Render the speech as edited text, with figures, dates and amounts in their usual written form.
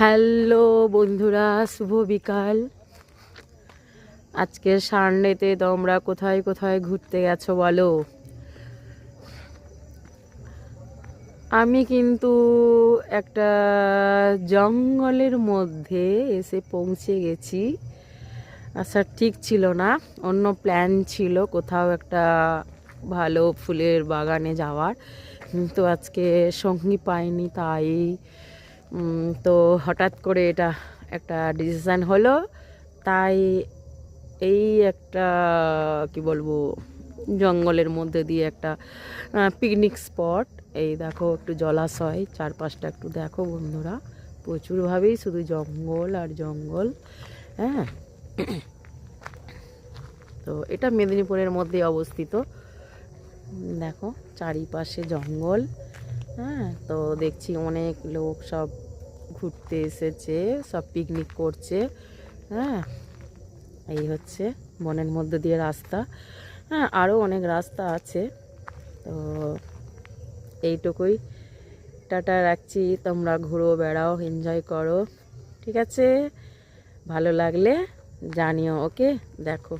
Hello বন্ধুরা, শুভ বিকাল। আজকে সানডেতে তোমরা কোথায় কোথায় ঘুরতে গেছো বলো? আমি কিন্তু একটা জঙ্গলের মধ্যে এসে পৌঁছে গেছি। আচ্ছা, ঠিক ছিল না, অন্য প্ল্যান ছিল কোথাও একটা ভালো ফুলের বাগানে যাওয়ার, কিন্তু আজকে সঙ্গী পাইনি, তাই তো হঠাৎ করে এটা একটা ডিসিশান হলো। তাই এই একটা কি বলবো, জঙ্গলের মধ্যে দিয়ে একটা পিকনিক স্পট। এই দেখো একটু জলাশয়, চারপাশটা একটু দেখো বন্ধুরা, প্রচুরভাবেই শুধু জঙ্গল আর জঙ্গল। হ্যাঁ, তো এটা মেদিনীপুরের মধ্যে অবস্থিত। দেখো চারিপাশে জঙ্গল। হ্যাঁ, তো দেখছি অনেক লোক সব ঘুরতে এসেছে, সব পিকনিক করছে। হ্যাঁ, এই হচ্ছে বনের মধ্যে দিয়ে রাস্তা। হ্যাঁ, আরও অনেক রাস্তা আছে। তো এইটুকুই, টাটা রাখছি। তোমরা ঘুরো, বেড়াও, এনজয় করো, ঠিক আছে? ভালো লাগলে জানিও, ওকে? দেখো